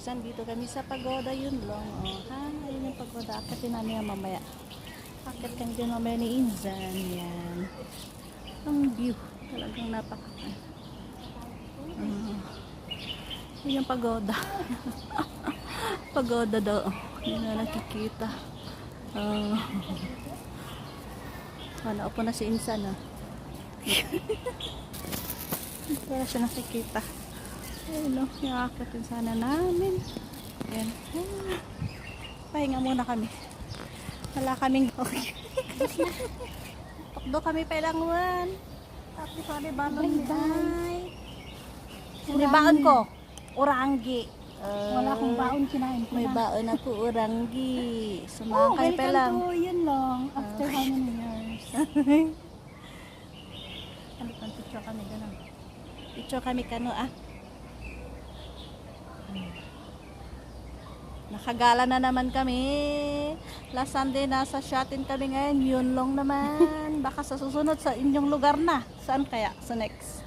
Dito kami sa pagoda, yun lang. Oh, ha, ayun yung pagoda. Akitin namin yan mamaya. Akit kami din mamaya ni Inzan. Yan. Ang view. Talagang napaka. Yun yung pagoda. Pagoda daw. Yun na nakikita. Naupo na si Inzan. Wala siya nakikita. Ayun o, nakakatin sana namin. Ayan. Pahinga muna kami. Wala kaming okay. Takdo kami pailanguan. Tapos kami balon bye. May baon ko. Uranggi. Wala akong baon, kinain ko May na. baon ako uranggi. Sumahan kami pa lang. Welcome to yun lang. After how many years? Ano pang picture kami ganun. Picture kami kano Nakagala na naman kami. Last Sunday nasa shotin kami ngayon. Yun lang naman. Baka sa susunod sa inyong lugar na. Saan kaya? Sa next.